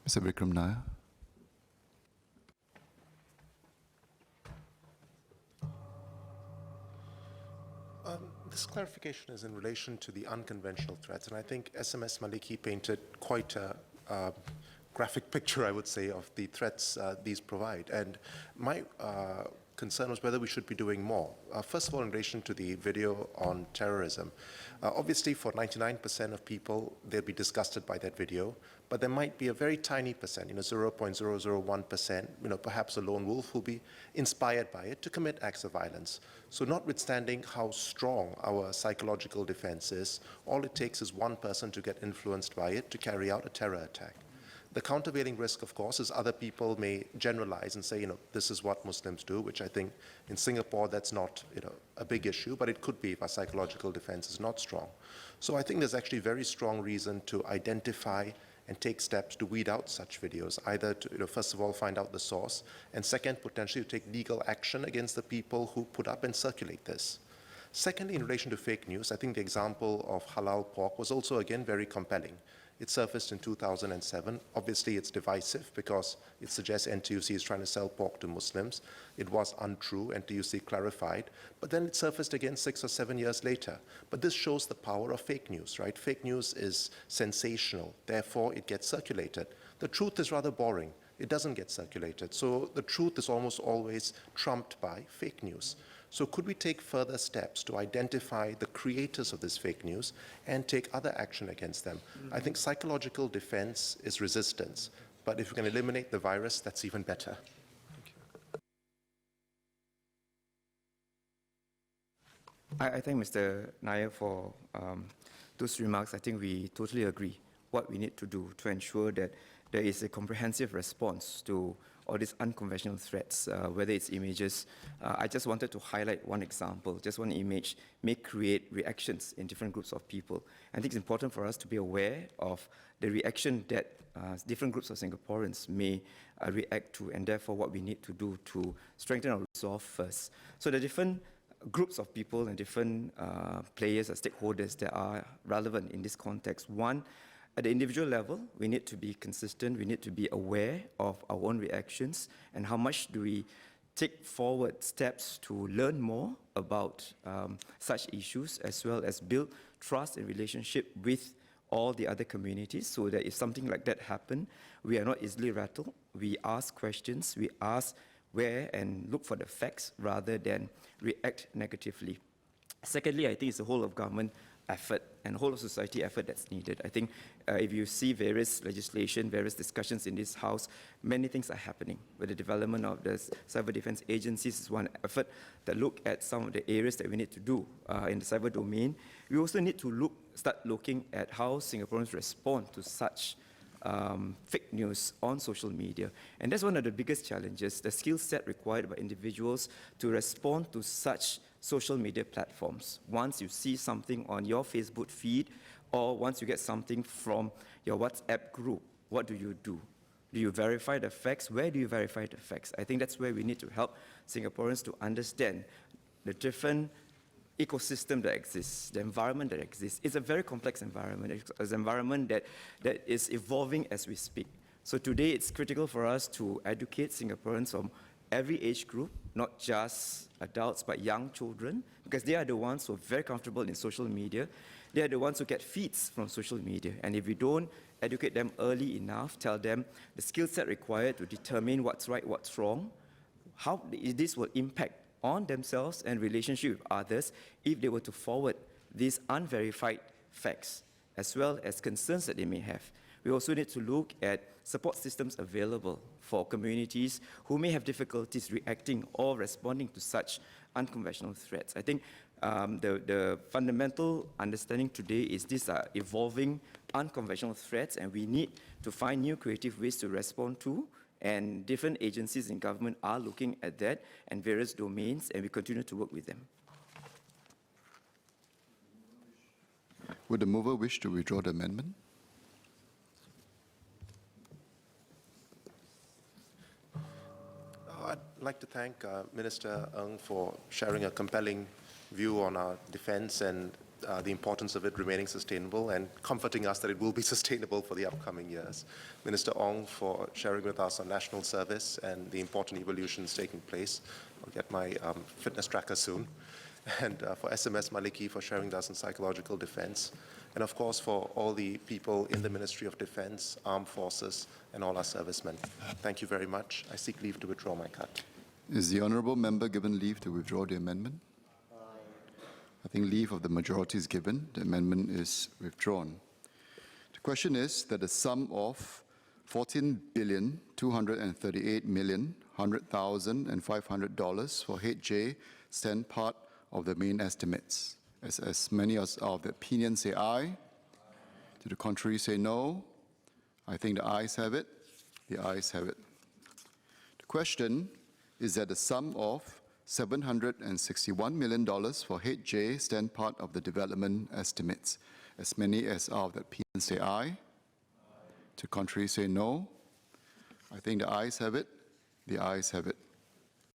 Mr. Vikram Nair. This clarification is in relation to the unconventional threats, and I think SMS Maliki painted quite a graphic picture, I would say, of the threats these provide. And my concern was whether we should be doing more. First of all, in relation to the video on terrorism, obviously for 99% of people, they'll be disgusted by that video, but there might be a very tiny percent, 0.001%, perhaps a lone wolf who'll be inspired by it to commit acts of violence. So notwithstanding how strong our psychological defense is, all it takes is one person to get influenced by it to carry out a terror attack. The countervailing risk, of course, is other people may generalize and say, this is what Muslims do, which I think in Singapore that's not, a big issue, but it could be if our psychological defense is not strong. So I think there's actually very strong reason to identify and take steps to weed out such videos, either to, first of all, find out the source, and second, potentially to take legal action against the people who put up and circulate this. Secondly, in relation to fake news, I think the example of halal pork was also, again, very compelling. It surfaced in 2007. Obviously, it's divisive because it suggests NTUC is trying to sell pork to Muslims. It was untrue. NTUC clarified. But then it surfaced again 6 or 7 years later. But this shows the power of fake news, right? Fake news is sensational. Therefore, it gets circulated. The truth is rather boring. It doesn't get circulated. So the truth is almost always trumped by fake news. So could we take further steps to identify the creators of this fake news and take other action against them? I think psychological defense is resistance, but if we can eliminate the virus, that's even better. Thank you. I thank Mr. Nair for those remarks. I think we totally agree what we need to do to ensure that there is a comprehensive response to all these unconventional threats, whether it's images. I just wanted to highlight one example. Just one image may create reactions in different groups of people. I think it's important for us to be aware of the reaction that different groups of Singaporeans may react to, and therefore what we need to do to strengthen our resolve first. So the different groups of people and different players or stakeholders that are relevant in this context. One, at the individual level, we need to be consistent, we need to be aware of our own reactions and how much do we take forward steps to learn more about such issues, as well as build trust and relationship with all the other communities, so that if something like that happens, we are not easily rattled. We ask questions, we ask where and look for the facts rather than react negatively. Secondly, I think it's the whole of government effort and whole of society effort that's needed. I think if you see various legislation, various discussions in this House, many things are happening. With the development of the cyber defense agencies is one effort that look at some of the areas that we need to do in the cyber domain. We also need to start looking at how Singaporeans respond to such fake news on social media. And that's one of the biggest challenges, the skill set required by individuals to respond to such social media platforms. Once you see something on your Facebook feed, or once you get something from your WhatsApp group, what do? Do you verify the facts? Where do you verify the facts? I think that's where we need to help Singaporeans to understand the different ecosystem that exists, the environment that exists. It's a very complex environment. It's an environment that is evolving as we speak. So today it's critical for us to educate Singaporeans from every age group, not just adults, but young children, because they are the ones who are very comfortable in social media. They are the ones who get feeds from social media. And if we don't educate them early enough, tell them the skill set required to determine what's right, what's wrong, how this will impact on themselves and relationship with others if they were to forward these unverified facts, as well as concerns that they may have. We also need to look at support systems available for communities who may have difficulties reacting or responding to such unconventional threats. I think the fundamental understanding today is these are evolving unconventional threats, and we need to find new creative ways to respond to, and different agencies in government are looking at that and various domains, and we continue to work with them. Would the mover wish to withdraw the amendment? I'd like to thank Minister Ng for sharing a compelling view on our defense and the importance of it remaining sustainable and comforting us that it will be sustainable for the upcoming years. Minister Ong for sharing with us on national service and the important evolutions taking place. I'll get my fitness tracker soon. And for SMS Maliki for sharing with us on psychological defense. And of course for all the people in the Ministry of Defense, Armed Forces, and all our servicemen. Thank you very much. I seek leave to withdraw my card. Is the honourable member given leave to withdraw the amendment? I think leave of the majority is given. The amendment is withdrawn. The question is that the sum of 14,238,100,500 for Head J stand part of the main estimates. As many as of the opinion say aye. To the contrary say no. I think the ayes have it. The ayes have it. The question is that the sum of $761 million for Head J stand part of the development estimates. As many as are of the opinion say aye. To the contrary say no. I think the ayes have it. The ayes have it.